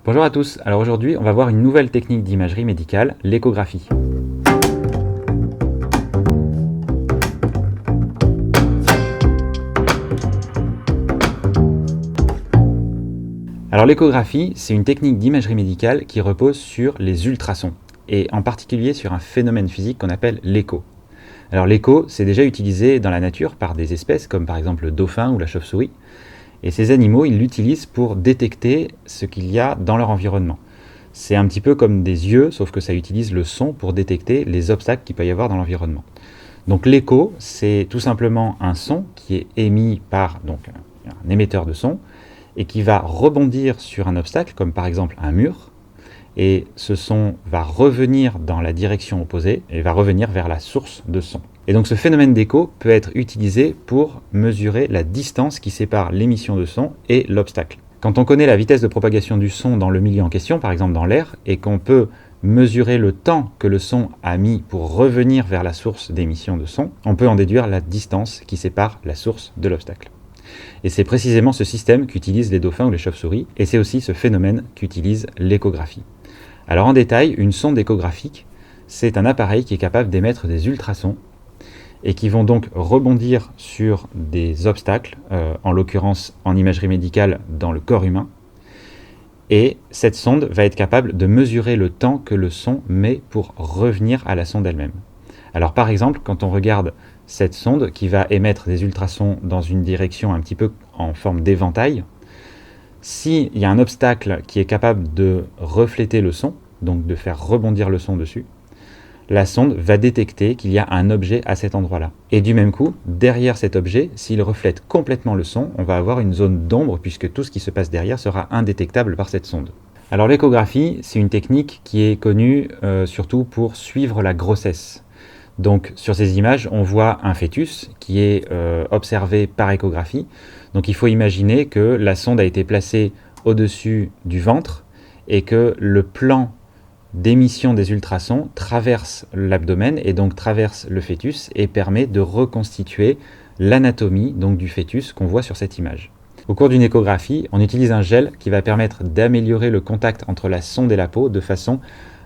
Bonjour à tous, alors aujourd'hui on va voir une nouvelle technique d'imagerie médicale, l'échographie. Alors l'échographie, c'est une technique d'imagerie médicale qui repose sur les ultrasons, et en particulier sur un phénomène physique qu'on appelle l'écho. Alors l'écho, c'est déjà utilisé dans la nature par des espèces comme par exemple le dauphin ou la chauve-souris, et ces animaux, ils l'utilisent pour détecter ce qu'il y a dans leur environnement. C'est un petit peu comme des yeux, sauf que ça utilise le son pour détecter les obstacles qu'il peut y avoir dans l'environnement. Donc l'écho, c'est tout simplement un son qui est émis par un émetteur de son et qui va rebondir sur un obstacle, comme par exemple un mur, et ce son va revenir dans la direction opposée et va revenir vers la source de son. Et donc ce phénomène d'écho peut être utilisé pour mesurer la distance qui sépare l'émission de son et l'obstacle. Quand on connaît la vitesse de propagation du son dans le milieu en question, par exemple dans l'air, et qu'on peut mesurer le temps que le son a mis pour revenir vers la source d'émission de son, on peut en déduire la distance qui sépare la source de l'obstacle. Et c'est précisément ce système qu'utilisent les dauphins ou les chauves-souris, et c'est aussi ce phénomène qu'utilise l'échographie. Alors en détail, une sonde échographique, c'est un appareil qui est capable d'émettre des ultrasons et qui vont donc rebondir sur des obstacles, en l'occurrence en imagerie médicale dans le corps humain. Et cette sonde va être capable de mesurer le temps que le son met pour revenir à la sonde elle-même. Alors par exemple, quand on regarde cette sonde qui va émettre des ultrasons dans une direction un petit peu en forme d'éventail, s'il y a un obstacle qui est capable de refléter le son, donc de faire rebondir le son dessus, la sonde va détecter qu'il y a un objet à cet endroit-là. Et du même coup, derrière cet objet, s'il reflète complètement le son, on va avoir une zone d'ombre puisque tout ce qui se passe derrière sera indétectable par cette sonde. Alors l'échographie, c'est une technique qui est connue surtout pour suivre la grossesse. Donc sur ces images, on voit un fœtus qui est observé par échographie. Donc il faut imaginer que la sonde a été placée au-dessus du ventre et que le plan d'émission des ultrasons traverse l'abdomen et donc traverse le fœtus et permet de reconstituer l'anatomie donc du fœtus qu'on voit sur cette image. Au cours d'une échographie, on utilise un gel qui va permettre d'améliorer le contact entre la sonde et la peau de façon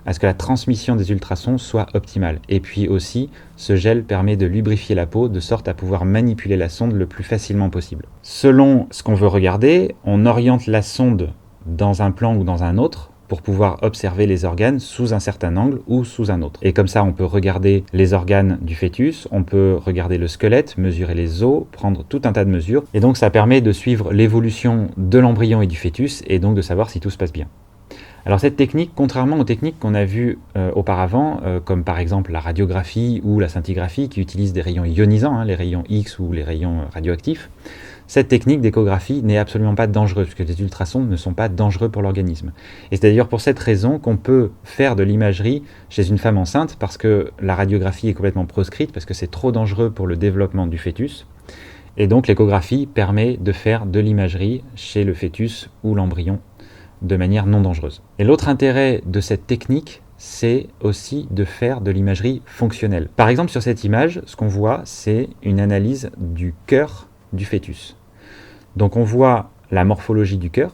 à ce que la transmission des ultrasons soit optimale. Et puis aussi, ce gel permet de lubrifier la peau de sorte à pouvoir manipuler la sonde le plus facilement possible. Selon ce qu'on veut regarder, on oriente la sonde dans un plan ou dans un autre pour pouvoir observer les organes sous un certain angle ou sous un autre. Et comme ça, on peut regarder les organes du fœtus, on peut regarder le squelette, mesurer les os, prendre tout un tas de mesures. Et donc ça permet de suivre l'évolution de l'embryon et du fœtus et donc de savoir si tout se passe bien. Alors cette technique, contrairement aux techniques qu'on a vues auparavant, comme par exemple la radiographie ou la scintigraphie qui utilisent des rayons ionisants, les rayons X ou les rayons radioactifs, cette technique d'échographie n'est absolument pas dangereuse, puisque les ultrasons ne sont pas dangereux pour l'organisme. Et c'est d'ailleurs pour cette raison qu'on peut faire de l'imagerie chez une femme enceinte, parce que la radiographie est complètement proscrite, parce que c'est trop dangereux pour le développement du fœtus. Et donc l'échographie permet de faire de l'imagerie chez le fœtus ou l'embryon de manière non dangereuse. Et l'autre intérêt de cette technique, c'est aussi de faire de l'imagerie fonctionnelle. Par exemple, sur cette image, ce qu'on voit, c'est une analyse du cœur du fœtus. Donc on voit la morphologie du cœur,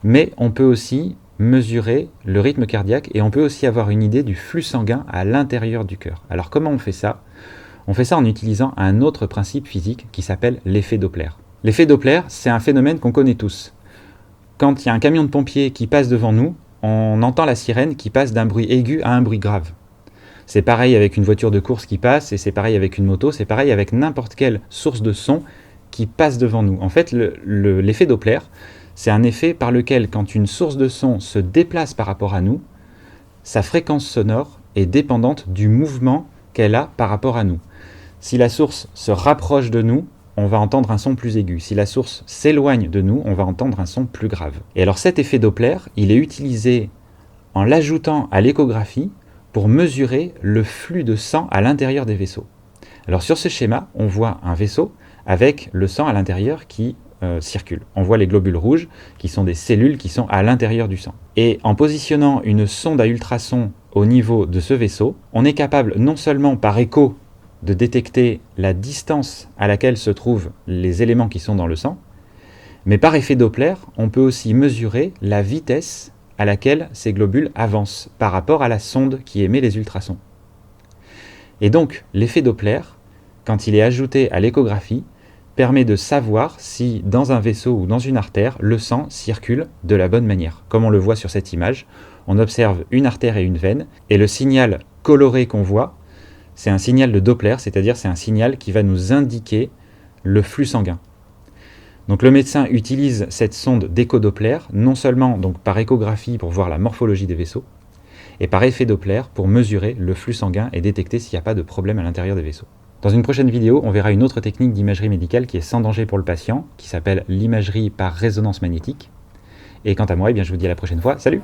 mais on peut aussi mesurer le rythme cardiaque et on peut aussi avoir une idée du flux sanguin à l'intérieur du cœur. Alors comment on fait ça ? On fait ça en utilisant un autre principe physique qui s'appelle l'effet Doppler. L'effet Doppler, c'est un phénomène qu'on connaît tous. Quand il y a un camion de pompiers qui passe devant nous, on entend la sirène qui passe d'un bruit aigu à un bruit grave. C'est pareil avec une voiture de course qui passe, et c'est pareil avec une moto, c'est pareil avec n'importe quelle source de son qui passe devant nous. En fait, l'effet Doppler, c'est un effet par lequel, quand une source de son se déplace par rapport à nous, sa fréquence sonore est dépendante du mouvement qu'elle a par rapport à nous. Si la source se rapproche de nous, on va entendre un son plus aigu. Si la source s'éloigne de nous, on va entendre un son plus grave. Et alors cet effet Doppler, il est utilisé en l'ajoutant à l'échographie pour mesurer le flux de sang à l'intérieur des vaisseaux. Alors sur ce schéma, on voit un vaisseau avec le sang à l'intérieur qui circule. On voit les globules rouges qui sont des cellules qui sont à l'intérieur du sang. Et en positionnant une sonde à ultrasons au niveau de ce vaisseau, on est capable non seulement par écho de détecter la distance à laquelle se trouvent les éléments qui sont dans le sang, Mais par effet Doppler, on peut aussi mesurer la vitesse à laquelle ces globules avancent par rapport à la sonde qui émet les ultrasons. Et donc, l'effet Doppler, quand il est ajouté à l'échographie, permet de savoir si dans un vaisseau ou dans une artère, le sang circule de la bonne manière. Comme on le voit sur cette image, on observe une artère et une veine, et le signal coloré qu'on voit, c'est un signal de Doppler, c'est-à-dire c'est un signal qui va nous indiquer le flux sanguin. Donc le médecin utilise cette sonde d'écho-Doppler, non seulement donc par échographie pour voir la morphologie des vaisseaux, et par effet Doppler pour mesurer le flux sanguin et détecter s'il n'y a pas de problème à l'intérieur des vaisseaux. Dans une prochaine vidéo, on verra une autre technique d'imagerie médicale qui est sans danger pour le patient, qui s'appelle l'imagerie par résonance magnétique. Et quant à moi, je vous dis à la prochaine fois. Salut!